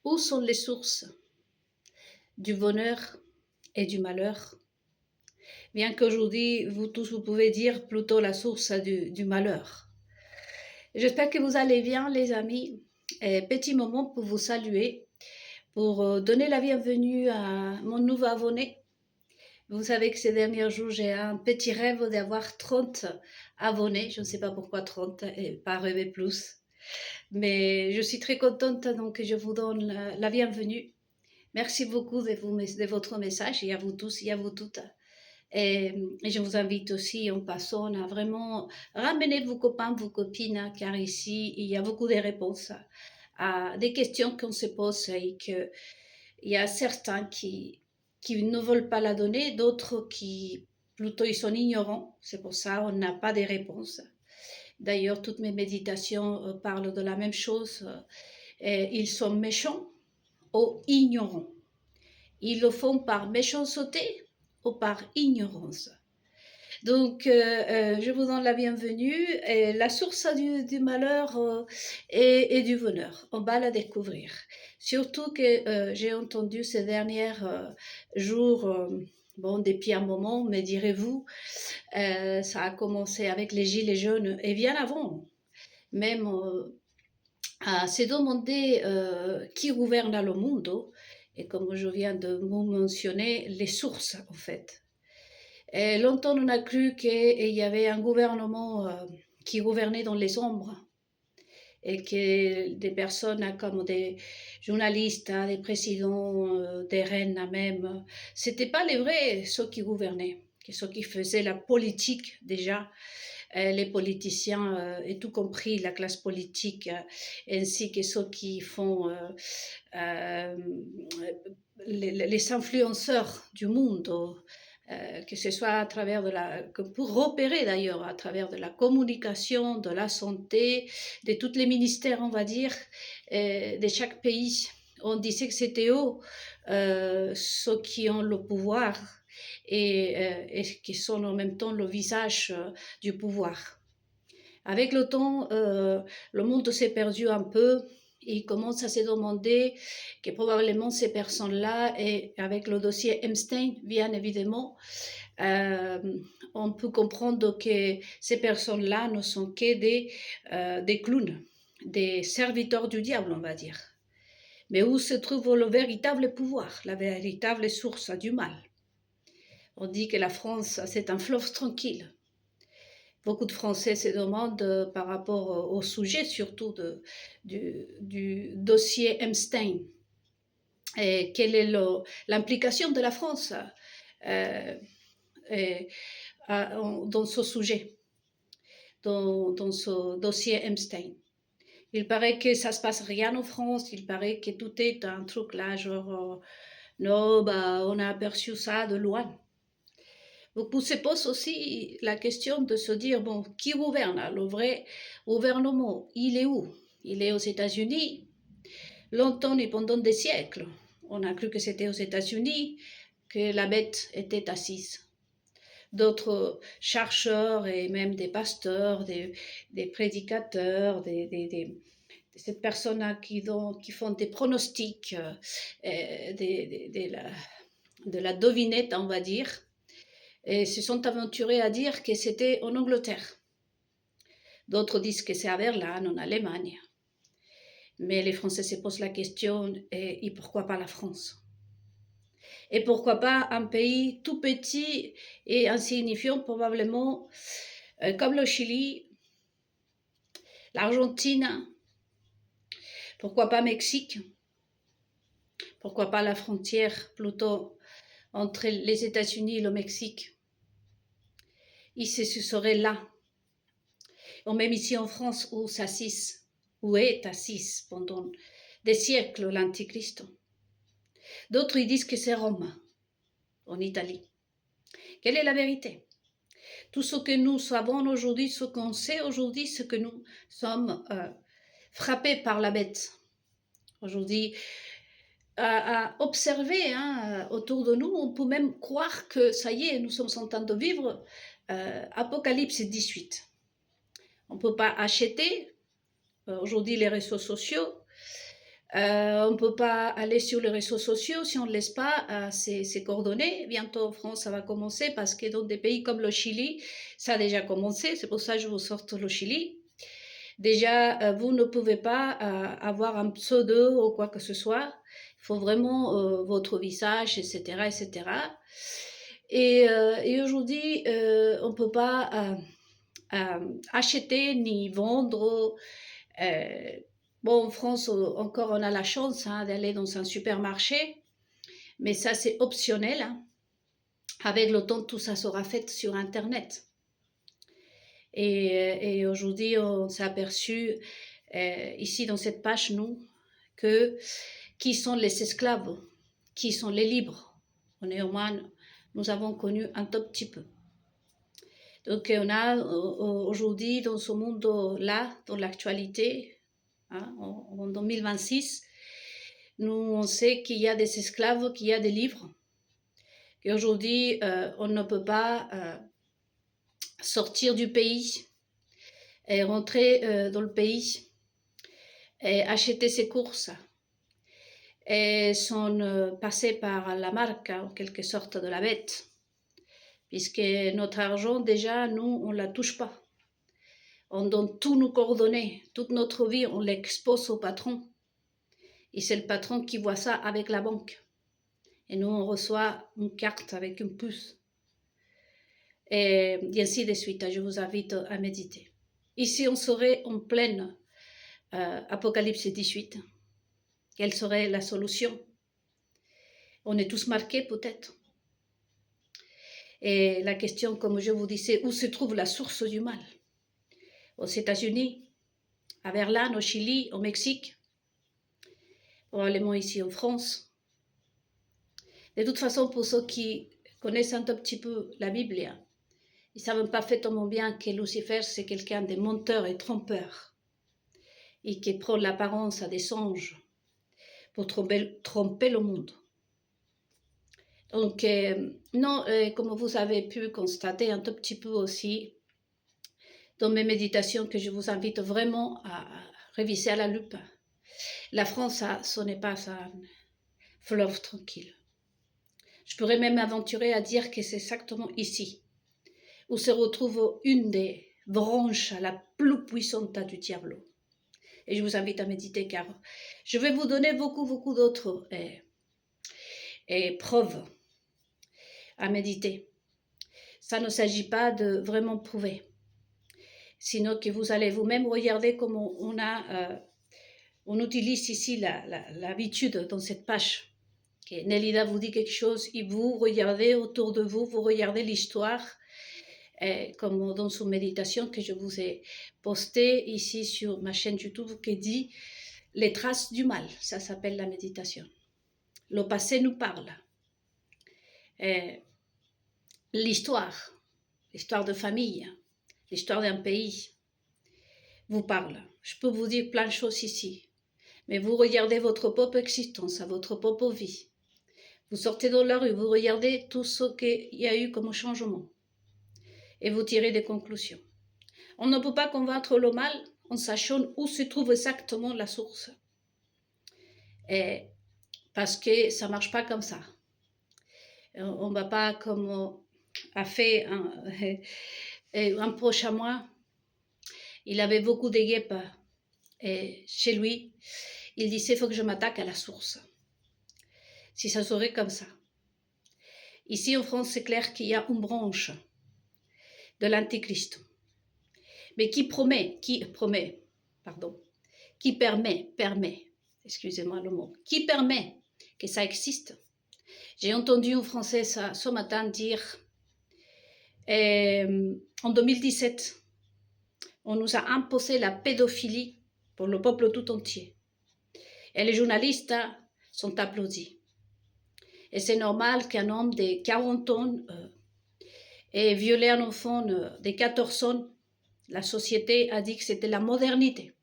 Où sont les sources du bonheur et du malheur? Bien qu'aujourd'hui, vous tous, vous pouvez dire plutôt la source du malheur. J'espère que vous allez bien, les amis. Petit moment pour vous saluer, pour donner la bienvenue à mon nouveau abonné. Vous savez que ces derniers jours, j'ai un petit rêve d'avoir 30 abonnés. Je ne sais pas pourquoi 30 et pas rêver plus. Mais je suis très contente, donc je vous donne la bienvenue. Merci beaucoup de votre message et à vous tous et à vous toutes. Et je vous invite aussi en passant à vraiment ramener vos copains, vos copines, car ici, il y a beaucoup de réponses à des questions qu'on se pose et qu'il y a certains qui ne veulent pas la donner, d'autres qui plutôt ils sont ignorants. C'est pour ça qu'on n'a pas de réponses. D'ailleurs, toutes mes méditations parlent de la même chose. Ils sont méchants ou ignorants. Ils le font par méchanceté ou par ignorance. Donc, je vous donne la bienvenue. Et la source du malheur et du bonheur, on va la découvrir. Surtout que j'ai entendu ces derniers jours, bon, depuis un moment, me direz-vous, ça a commencé avec les gilets jaunes et bien avant. Même à se demander qui gouverne le monde. Et comme je viens de vous mentionner, les sources, en fait. Et longtemps, on a cru qu'il y avait un gouvernement qui gouvernait dans les ombres et que des personnes comme des journalistes, des présidents, des reines même, c'était pas les vrais ceux qui gouvernaient, que ceux qui faisaient la politique déjà, les politiciens et tout compris la classe politique, ainsi que ceux qui font euh, les influenceurs du monde. Que ce soit à travers pour opérer d'ailleurs, à travers de la communication, de la santé, de tous les ministères, on va dire, de chaque pays. On disait que c'était eux, ceux qui ont le pouvoir et qui sont en même temps le visage du pouvoir. Avec le temps, le monde s'est perdu un peu. Il commence à se demander que probablement ces personnes-là, et avec le dossier Epstein, bien évidemment, euh, on peut comprendre que ces personnes-là ne sont que des clowns, des serviteurs du diable, on va dire. Mais où se trouve le véritable pouvoir, la véritable source du mal? On dit que la France, c'est un fleuve tranquille. Beaucoup de Français se demandent par rapport au sujet, surtout du dossier Epstein, et quelle est l'implication de la France euh, et, dans ce sujet, dans ce dossier Epstein. Il paraît que ça se passe rien en France, il paraît que tout est un truc là, genre, non, bah, on a aperçu ça de loin. Donc, on se pose aussi la question de se dire, bon, qui gouverne? Le vrai gouvernement, il est où? Il est aux États-Unis. Longtemps et pendant des siècles, on a cru que c'était aux États-Unis que la bête était assise. D'autres chercheurs et même des pasteurs, des prédicateurs, cette personnes qui font des pronostics, de la devinette, on va dire, et se sont aventurés à dire que c'était en Angleterre. D'autres disent que c'est à Berlin, en Allemagne. Mais les Français se posent la question, et pourquoi pas la France? Et pourquoi pas un pays tout petit et insignifiant, probablement, comme le Chili, l'Argentine, pourquoi pas Mexique? Pourquoi pas la frontière plutôt entre les États-Unis et le Mexique? Ici, ce serait là. Ou même ici en France, où s'assise, où est assise pendant des siècles l'Antichrist. D'autres ils disent que c'est Rome, en Italie. Quelle est la vérité? Tout ce que nous savons aujourd'hui, ce qu'on sait aujourd'hui, c'est que nous sommes frappés par la bête. Aujourd'hui, à observer autour de nous, on peut même croire que ça y est, nous sommes en train de vivre Apocalypse 18. On ne peut pas acheter aujourd'hui les réseaux sociaux. On ne peut pas aller sur les réseaux sociaux si on ne laisse pas ses coordonnées. Bientôt en France, ça va commencer parce que dans des pays comme le Chili, ça a déjà commencé. C'est pour ça que je vous sors le Chili. Déjà, vous ne pouvez pas avoir un pseudo ou quoi que ce soit. Il faut vraiment votre visage, etc., etc. Et aujourd'hui, on ne peut pas acheter ni vendre. Bon, en France, encore, on a la chance d'aller dans un supermarché, mais ça, c'est optionnel. Avec le temps, tout ça sera fait sur Internet. Et aujourd'hui, on s'est aperçu, ici dans cette page, nous, que qui sont les esclaves, qui sont les libres. On est au moins, nous avons connu un tout petit peu. Donc, on a aujourd'hui, dans ce monde-là, dans l'actualité, en 2026, nous, on sait qu'il y a des esclaves, qu'il y a des livres, qu'aujourd'hui, on ne peut pas sortir du pays et rentrer dans le pays et acheter ses courses et sont passés par la marque, en quelque sorte, de la bête, puisque notre argent, déjà, nous, on ne la touche pas. On donne tous nos coordonnées, toute notre vie, on l'expose au patron. Et c'est le patron qui voit ça avec la banque. Et nous, on reçoit une carte avec une puce. Et ainsi de suite, je vous invite à méditer. Ici, on serait en pleine Apocalypse 18. Quelle serait la solution? On est tous marqués peut-être. Et la question, comme je vous disais, où se trouve la source du mal? Aux États-Unis, à Berlin, au Chili, au Mexique, probablement ici en France. De toute façon, pour ceux qui connaissent un tout petit peu la Bible, ils ne savent pas parfaitement bien que Lucifer, c'est quelqu'un de menteur et trompeur, et qui prend l'apparence à des anges pour tromper le monde. Donc, non, comme vous avez pu constater un tout petit peu aussi, dans mes méditations, que je vous invite vraiment à réviser à la loupe. La France, ce n'est pas un fleuve tranquille. Je pourrais même aventurer à dire que c'est exactement ici où se retrouve une des branches la plus puissante du diable. Et je vous invite à méditer car je vais vous donner beaucoup d'autres preuves à méditer. Ça ne s'agit pas de vraiment prouver, sinon que vous allez vous-même regarder comment on utilise ici l'habitude dans cette page. Que Nélida vous dit quelque chose et vous regardez autour de vous, vous regardez l'histoire, comme dans une méditation que je vous ai postée ici sur ma chaîne YouTube qui dit « Les traces du mal », ça s'appelle la méditation. Le passé nous parle. L'histoire de famille, l'histoire d'un pays vous parle. Je peux vous dire plein de choses ici, mais vous regardez votre propre existence, votre propre vie. Vous sortez dans la rue, vous regardez tout ce qu'il y a eu comme changement et vous tirez des conclusions. On ne peut pas convaincre le mal en sachant où se trouve exactement la source. Et parce que ça ne marche pas comme ça. On ne va pas comme a fait un proche à moi. Il avait beaucoup de guêpes chez lui. Il disait, il faut que je m'attaque à la source. Si ça serait comme ça. Ici en France, c'est clair qu'il y a une branche de l'Antichrist. Mais qui permet, excusez-moi le mot, qui permet que ça existe. J'ai entendu un Français ce matin dire, en 2017, on nous a imposé la pédophilie pour le peuple tout entier. Et les journalistes sont applaudis. Et c'est normal qu'un homme de 40 ans ait violé un enfant de 14 ans. La société a dit que c'était la modernité.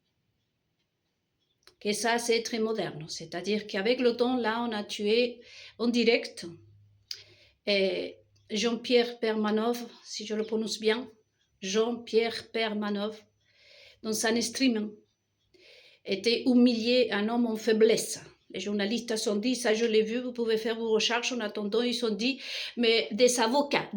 Que ça, c'est très moderne. C'est-à-dire qu'avec le temps, là, on a tué en direct Jean-Pierre Permanov, si je le prononce bien, Jean-Pierre Permanov, dans un stream. était humilié un homme en faiblesse. Les journalistes ont dit, ça je l'ai vu, vous pouvez faire vos recherches en attendant, ils ont dit, mais des avocats,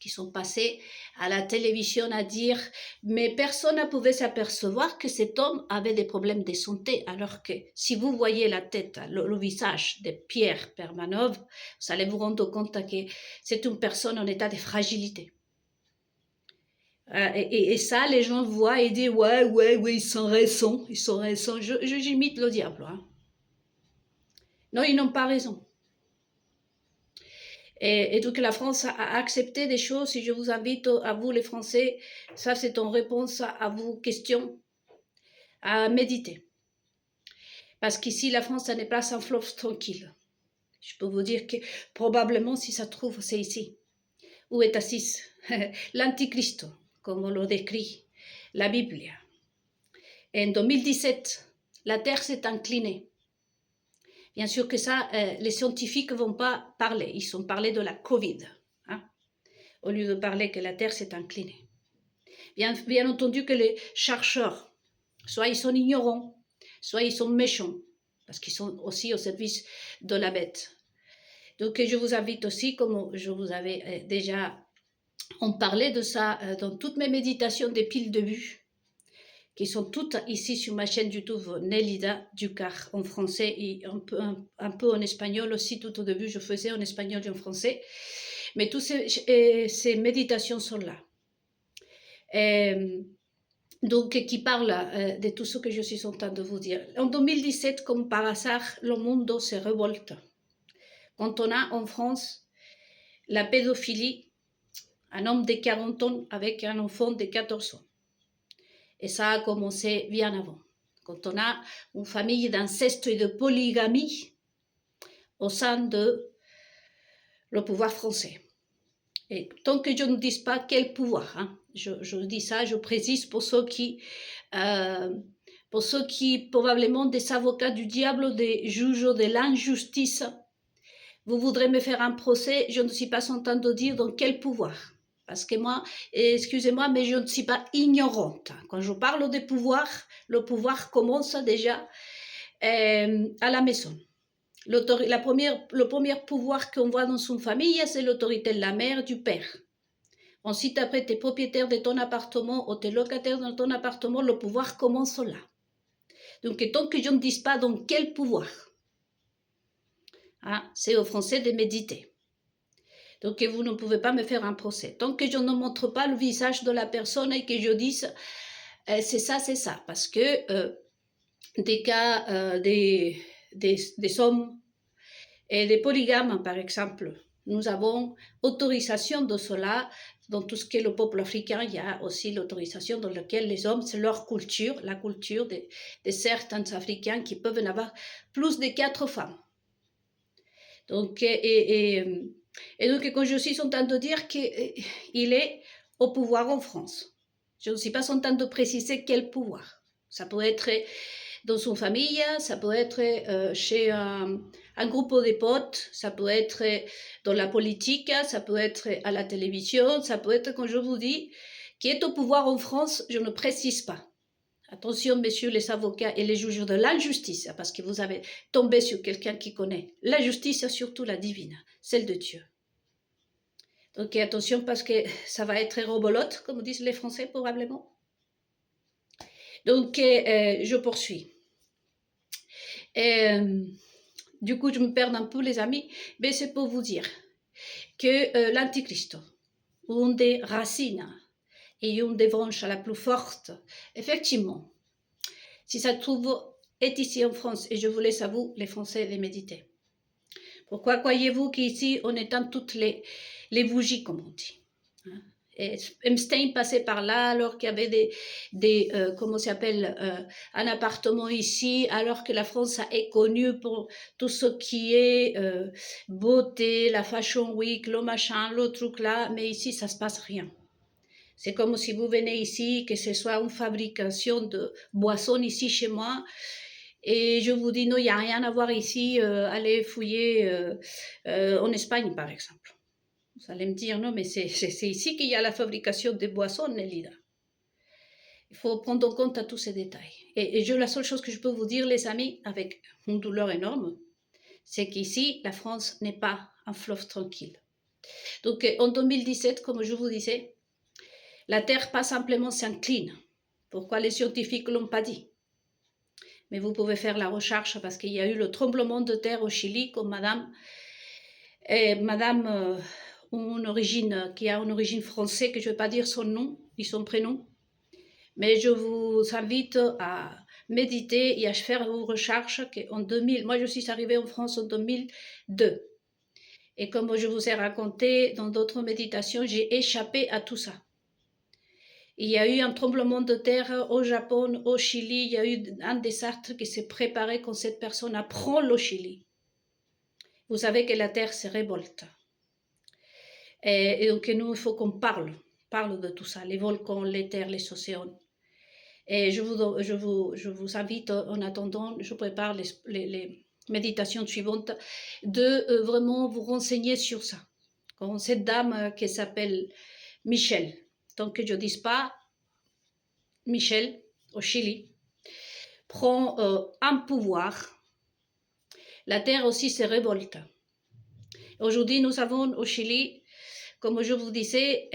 qui sont passés à la télévision à dire, mais personne ne pouvait s'apercevoir que cet homme avait des problèmes de santé, alors que si vous voyez la tête, le visage de Pierre Permanov, vous allez vous rendre compte que c'est une personne en état de fragilité. Et ça, les gens voient et disent, ouais, ils sont récents, j'imite le diable. Hein. Non, ils n'ont pas raison. Et donc la France a accepté des choses, et je vous invite à vous les Français, ça c'est en réponse à vos questions, à méditer. Parce qu'ici, la France, ça n'est pas un fleuve tranquille. Je peux vous dire que probablement, si ça trouve, c'est ici. Où est assis l'Antichrist, comme on le décrit la Bible. En 2017, la Terre s'est inclinée. Bien sûr que ça, les scientifiques ne vont pas parler. Ils ont parlé de la Covid, hein, au lieu de parler que la Terre s'est inclinée. Bien entendu que les chercheurs, soit ils sont ignorants, soit ils sont méchants, parce qu'ils sont aussi au service de la bête. Donc je vous invite aussi, comme je vous avais déjà en parlé de ça dans toutes mes méditations depuis le début, qui sont toutes ici sur ma chaîne YouTube Nélida Ducar, en français et un peu en espagnol aussi. Tout au début, je faisais en espagnol et en français. Mais toutes ces méditations sont là. Donc, qui parlent de tout ce que je suis en train de vous dire. En 2017, comme par hasard, le monde se révolte. Quand on a en France la pédophilie, un homme de 40 ans avec un enfant de 14 ans. Et ça a commencé bien avant. Quand on a une famille d'inceste et de polygamie au sein de le pouvoir français. Et tant que je ne dis pas quel pouvoir, hein, je dis ça, je précise pour ceux qui probablement des avocats du diable, des juges de l'injustice, vous voudrez me faire un procès, je ne suis pas en train de dire dans quel pouvoir. Parce que moi, excusez-moi, mais je ne suis pas ignorante. Quand je parle de pouvoir, le pouvoir commence déjà à la maison. Le premier pouvoir qu'on voit dans une famille, c'est l'autorité de la mère, du père. Ensuite, après, tu es propriétaire de ton appartement ou tu es locataire dans ton appartement, le pouvoir commence là. Donc, tant que je ne dis pas dans quel pouvoir, hein, c'est aux Français de méditer. Donc, vous ne pouvez pas me faire un procès. Tant que je ne montre pas le visage de la personne et que je dise c'est ça. Parce que des cas des hommes et des polygames, par exemple, nous avons autorisation de cela. Dans tout ce qui est le peuple africain, il y a aussi l'autorisation dans laquelle les hommes, c'est leur culture, la culture de certains Africains qui peuvent en avoir plus de 4 femmes. Donc, et donc, quand je suis en train de dire qu'il est au pouvoir en France, je ne suis pas en train de préciser quel pouvoir. Ça peut être dans son famille, ça peut être chez un groupe de potes, ça peut être dans la politique, ça peut être à la télévision, ça peut être, quand je vous dis, qui est au pouvoir en France, je ne précise pas. Attention, messieurs les avocats et les juges de l'injustice, parce que vous avez tombé sur quelqu'un qui connaît la justice, surtout la divine, celle de Dieu. Donc attention, parce que ça va être robolote, comme disent les Français probablement. Donc je poursuis. Du coup, je me perds un peu, les amis, mais c'est pour vous dire que l'Antichrist, une des racines et une des branches la plus forte, effectivement, si ça se trouve, est ici en France, et je vous laisse à vous, les Français, les méditer. Pourquoi croyez-vous qu'ici, on éteint toutes les bougies, comme on dit, hein? Et Epstein passait par là alors qu'il y avait comment ça s'appelle, un appartement ici, alors que la France est connue pour tout ce qui est beauté, la fashion week, le machin, le truc là, mais ici ça se passe rien. C'est comme si vous venez ici, que ce soit une fabrication de boissons ici chez moi, et je vous dis non, il n'y a rien à voir ici, allez fouiller en Espagne par exemple. Vous allez me dire, non, mais c'est ici qu'il y a la fabrication des boissons, Nélida. Il faut prendre en compte à tous ces détails. Et la seule chose que je peux vous dire, les amis, avec une douleur énorme, c'est qu'ici, la France n'est pas un fleuve tranquille. Donc, en 2017, comme je vous disais, la Terre pas simplement s'incline. Pourquoi les scientifiques ne l'ont pas dit? Mais vous pouvez faire la recherche parce qu'il y a eu le tremblement de terre au Chili, comme madame, qui a une origine française, que je ne vais pas dire son nom ni son prénom, mais je vous invite à méditer et à faire vos recherches. En 2000, moi je suis arrivée en France en 2002. Et comme je vous ai raconté dans d'autres méditations, j'ai échappé à tout ça. Il y a eu un tremblement de terre au Japon, au Chili, il y a eu un désastre qui s'est préparé quand cette personne apprend le Chili. Vous savez que la terre se révolte. Et donc nous, il faut qu'on parle de tout ça, les volcans, les terres, les océans. Et je vous invite, en attendant, je prépare les méditations suivantes, de vraiment vous renseigner sur ça. Comme cette dame qui s'appelle Michel, tant que je ne dise pas Michel, au Chili, prend un pouvoir, la terre aussi se révolte. Aujourd'hui, nous avons au Chili, comme je vous disais,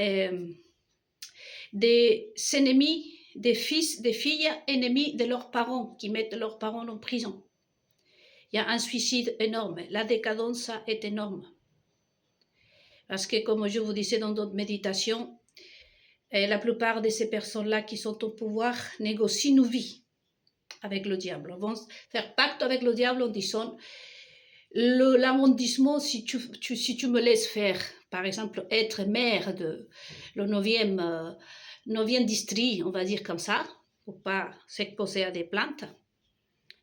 des ennemis, des fils, des filles ennemis de leurs parents, qui mettent leurs parents en prison. Il y a un suicide énorme, la décadence est énorme. Parce que, comme je vous disais dans d'autres méditations, la plupart de ces personnes-là qui sont au pouvoir négocient nos vies avec le diable. Ils vont faire pacte avec le diable en disant l'arrondissement, si tu me laisses faire, par exemple, être maire de le 9e district, on va dire comme ça, pour pas s'exposer à des plaintes.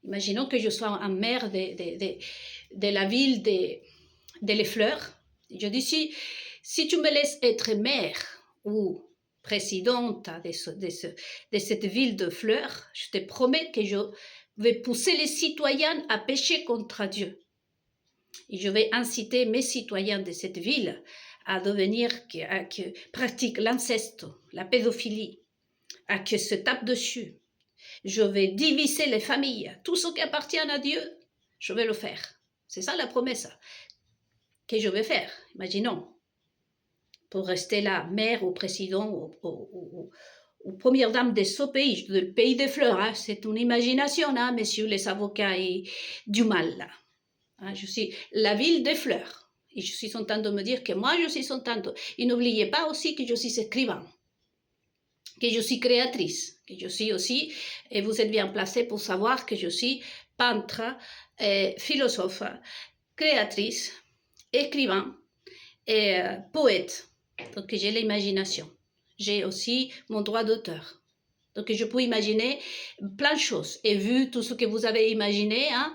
Imaginons que je sois un maire de la ville de Les Fleurs. Je dis, si tu me laisses être maire ou présidente de cette ville de Fleurs, je te promets que je vais pousser les citoyens à pécher contre Dieu. Et je vais inciter mes citoyens de cette ville à devenir, qui pratiquent l'inceste, la pédophilie, à qui se tapent dessus. Je vais diviser les familles. Tout ce qui appartient à Dieu, je vais le faire. C'est ça la promesse que je vais faire. Imaginons, pour rester là, maire ou président ou première dame de ce pays, du pays des fleurs. Hein. C'est une imagination, hein, messieurs les avocats du mal. Là. Hein, je suis la ville des fleurs. Et je suis en train de me dire que moi, je suis en train de... Et n'oubliez pas aussi que je suis écrivain, que je suis créatrice, que je suis aussi, et vous êtes bien placé pour savoir que je suis peintre, philosophe, créatrice, écrivain et poète. Donc j'ai l'imagination. J'ai aussi mon droit d'auteur. Donc je peux imaginer plein de choses. Et vu tout ce que vous avez imaginé, hein,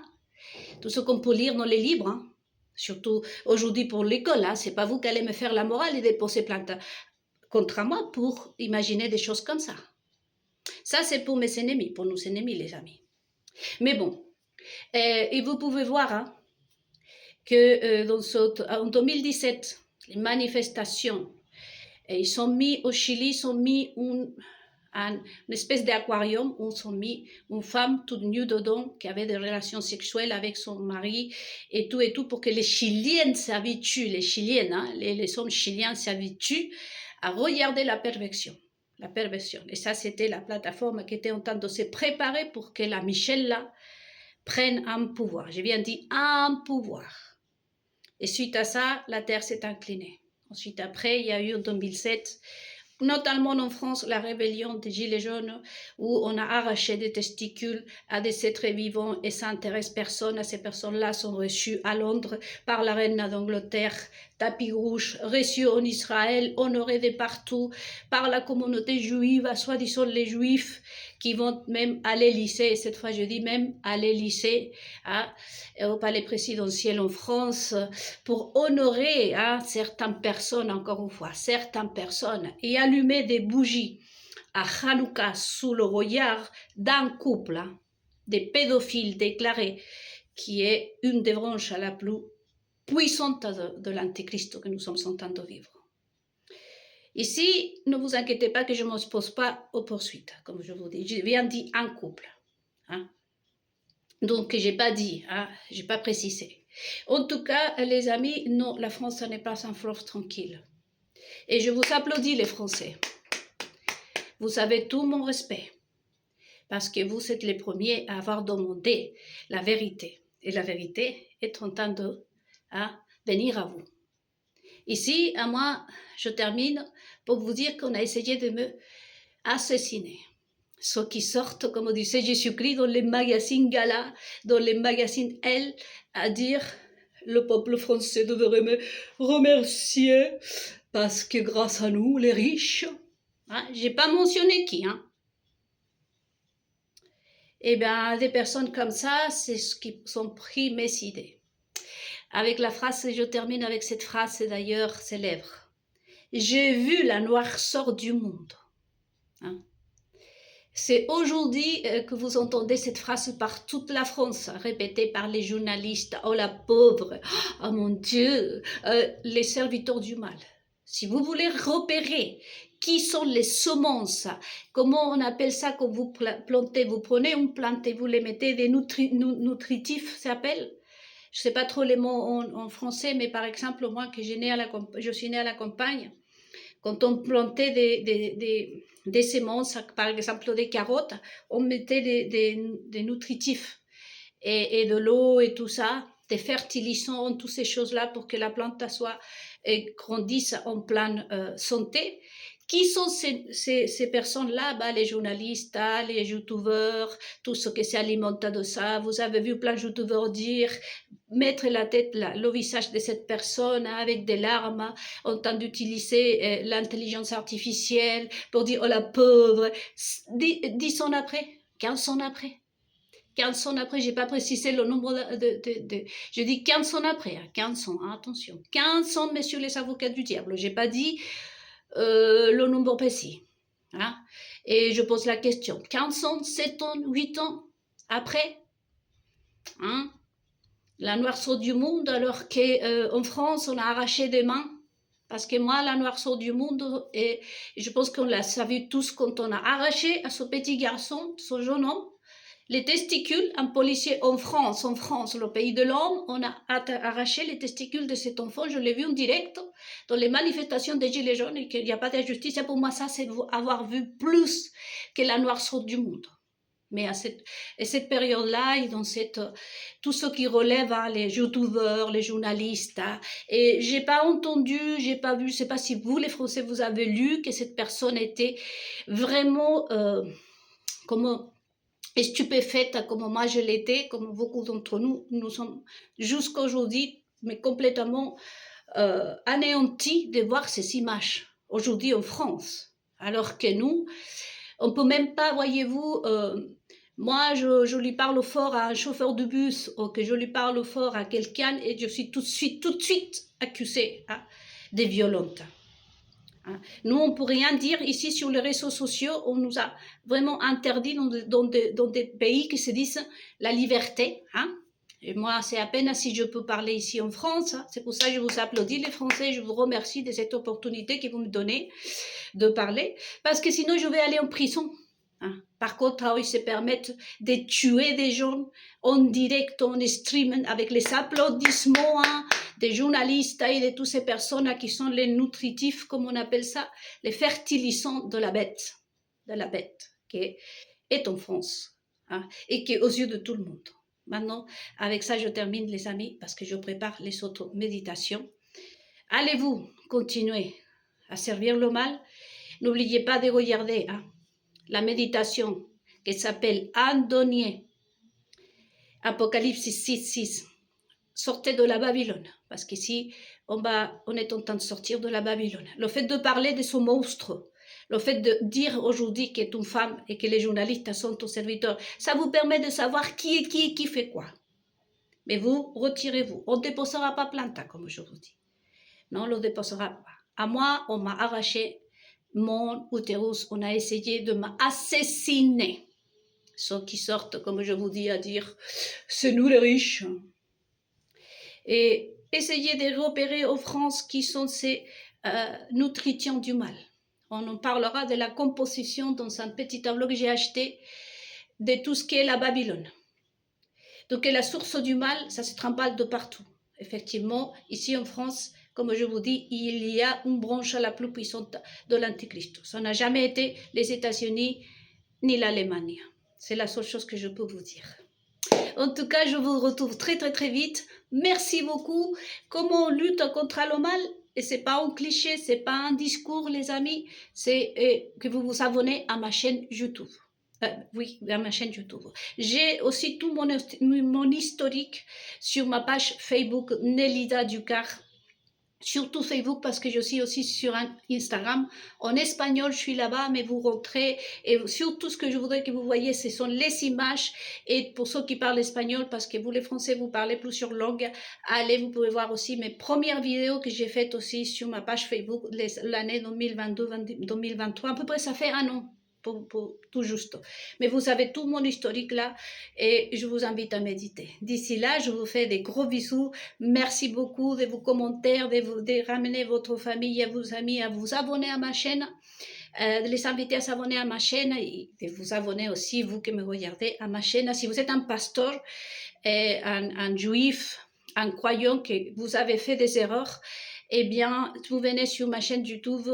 tout ce qu'on peut lire dans les livres, hein, surtout aujourd'hui pour l'école, hein, c'est pas vous qui allez me faire la morale et déposer plainte contre moi pour imaginer des choses comme ça. Ça, c'est pour mes ennemis, pour nos ennemis, les amis. Mais bon, et vous pouvez voir hein, que en 2017, les manifestations, ils sont mis au Chili, ils ont mis une espèce d'aquarium où ils ont mis une femme toute nue dedans qui avait des relations sexuelles avec son mari et tout pour que les Chiliennes s'habituent, les Chiliennes, hein, les hommes chiliens s'habituent à regarder la perversion. La perversion. Et ça, c'était la plateforme qui était en train de se préparer pour que la Michel là prenne un pouvoir. Je viens de dire un pouvoir. Et suite à ça, la terre s'est inclinée. Ensuite, après, il y a eu en 2007, notamment en France, la rébellion des Gilets jaunes, où on a arraché des testicules à des êtres vivants et ça n'intéresse personne. Ces personnes-là sont reçues à Londres par la reine d'Angleterre, tapis rouge, reçues en Israël, honorées de partout par la communauté juive, soi-disant les juifs qui vont même à l'Élysée, cette fois je dis même à l'Élysée, hein, au palais présidentiel en France, pour honorer hein, certaines personnes, encore une fois, certaines personnes, et allumer des bougies à Hanouka sous le regard d'un couple hein, des pédophiles déclarés, qui est une des branches la plus puissante de l'Antéchrist que nous sommes en train de vivre. Ici, ne vous inquiétez pas que je ne m'oppose pas aux poursuites, comme je vous dis. Je viens de dire un couple. Hein. Donc, j'ai pas dit, hein, j'ai pas précisé. En tout cas, les amis, non, la France, ça n'est pas un fleuve tranquille. Et je vous applaudis, les Français. Vous avez tout mon respect. Parce que vous êtes les premiers à avoir demandé la vérité. Et la vérité est en train de venir à vous. Ici, à moi, je termine pour vous dire qu'on a essayé de me assassiner. Ceux qui sortent, comme disait Jésus-Christ, dans les magazines Gala, dans les magazines Elle, à dire le peuple français devrait me remercier parce que grâce à nous, les riches, hein, j'ai pas mentionné qui, hein. Eh bien, des personnes comme ça, c'est ce qui sont pris mes idées. Avec la phrase, je termine avec cette phrase d'ailleurs célèbre. J'ai vu la noirceur du monde. Hein. C'est aujourd'hui que vous entendez cette phrase par toute la France, répétée par les journalistes. Oh la pauvre, oh mon Dieu, les serviteurs du mal. Si vous voulez repérer qui sont les semences, comment on appelle ça quand vous plantez, vous prenez une plante et vous les mettez des nutritifs, ça s'appelle. Je ne sais pas trop les mots en français, mais par exemple, moi, je suis née à la campagne, quand on plantait des semences, par exemple des carottes, on mettait des nutritifs et de l'eau et tout ça, des fertilisants, toutes ces choses-là pour que la plante soit et grandisse en pleine santé. Qui sont ces personnes-là? Les journalistes, les youtubeurs, tout ce qui s'alimente de ça. Vous avez vu plein de youtubeurs dire, mettre la tête, le visage de cette personne avec des larmes, en train d'utiliser l'intelligence artificielle pour dire, oh la pauvre, 10 ans après, 15 ans après. 15 ans après, je n'ai pas précisé le nombre je dis 15 ans après, 15 ans, hein, attention. 15 ans, messieurs les avocats du diable. Je n'ai pas dit le nombre précis. Hein. Et je pose la question, 15 ans, 7 ans, 8 ans après, hein, la noirceur du monde, alors qu'en France, on a arraché des mains. Parce que moi, la noirceur du monde, et je pense qu'on l'a savu tous quand on a arraché à ce petit garçon, ce jeune homme, les testicules. Un policier en France, le pays de l'homme, on a arraché les testicules de cet enfant. Je l'ai vu en direct dans les manifestations des Gilets jaunes et qu'il n'y a pas de justice. Et pour moi, ça, c'est avoir vu plus que la noirceur du monde. Mais à cette période-là, et dans tout ce qui relève, hein, les youtubeurs, les journalistes, hein, et j'ai pas entendu, j'ai pas vu, je sais pas si vous, les Français, vous avez lu que cette personne était vraiment comme stupéfaite, comme moi je l'étais, comme beaucoup d'entre nous, nous sommes jusqu'à aujourd'hui, mais complètement anéantis de voir ces images aujourd'hui en France, alors que nous, on peut même pas, voyez-vous, moi je lui parle fort à un chauffeur de bus ou que je lui parle fort à quelqu'un et je suis tout de suite accusée, hein, de violente. Hein. Nous, on ne peut rien dire ici sur les réseaux sociaux, on nous a vraiment interdit dans des pays qui se disent la liberté. Hein. Et moi, c'est à peine si je peux parler ici en France. Hein. C'est pour ça que je vous applaudis, les Français, je vous remercie de cette opportunité que vous me donnez de parler, parce que sinon je vais aller en prison. Hein. Par contre, ils se permettent de tuer des gens en direct, en stream, avec les applaudissements, hein, des journalistes et de toutes ces personnes qui sont les nutritifs, comme on appelle ça, les fertilisants de la bête qui est en France, hein, et qui est aux yeux de tout le monde. Maintenant, avec ça, je termine, les amis, parce que je prépare les autres méditations. Allez-vous continuer à servir le mal? N'oubliez pas de regarder, hein, la méditation qui s'appelle Andonier, Apocalypse 6:6. Sortez de la Babylone, parce qu'ici, on est en train de sortir de la Babylone. Le fait de parler de ce monstre, le fait de dire aujourd'hui qu'elle est une femme et que les journalistes sont aux serviteurs, ça vous permet de savoir qui est qui fait quoi. Mais vous, retirez-vous. On ne déposera pas plainte, comme je vous dis. Non, on ne le déposera pas. À moi, on m'a arraché mon utérus, on a essayé de m'assassiner. Ceux qui sortent, comme je vous dis, à dire « c'est nous les riches ». Et essayez de repérer en France qui sont ces nutritants du mal. On en parlera de la composition dans un petit tableau que j'ai acheté de tout ce qui est la Babylone. Donc la source du mal, ça se trimballe de partout. Effectivement, ici en France, comme je vous dis, il y a une branche la plus puissante de l'Antichrist. Ça n'a jamais été les États-Unis ni l'Allemagne. C'est la seule chose que je peux vous dire. En tout cas, je vous retrouve très très très vite. Merci beaucoup. Comment on lutte contre le mal? Et c'est pas un cliché, c'est pas un discours, les amis. C'est que vous vous abonnez à ma chaîne YouTube. Oui, à ma chaîne YouTube. J'ai aussi tout mon historique sur ma page Facebook Nelida Ducar. Surtout Facebook parce que je suis aussi sur Instagram. En espagnol, je suis là-bas, mais vous rentrez. Et surtout, ce que je voudrais que vous voyez, ce sont les images. Et pour ceux qui parlent espagnol, parce que vous, les Français, vous parlez plusieurs langues, allez, vous pouvez voir aussi mes premières vidéos que j'ai faites aussi sur ma page Facebook l'année 2022-2023. À peu près, ça fait un an. Pour tout juste. Mais vous avez tout mon historique là et je vous invite à méditer. D'ici là, je vous fais des gros bisous. Merci beaucoup de vos commentaires, de ramener votre famille et vos amis à vous abonner à ma chaîne, de les inviter à s'abonner à ma chaîne et de vous abonner aussi, vous qui me regardez, à ma chaîne. Si vous êtes un pasteur, un juif, un croyant que vous avez fait des erreurs, eh bien, vous venez sur ma chaîne YouTube,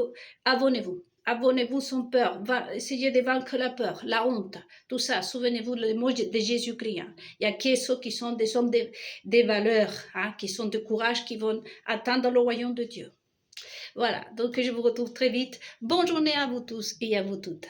abonnez-vous. Abonnez-vous sans peur, essayez de vaincre la peur, la honte, tout ça. Souvenez-vous le mot de Jésus-Christ. Hein. Il y a que ceux qui sont des hommes de valeurs, hein, qui sont de courage, qui vont atteindre le royaume de Dieu. Voilà, donc je vous retrouve très vite. Bonne journée à vous tous et à vous toutes.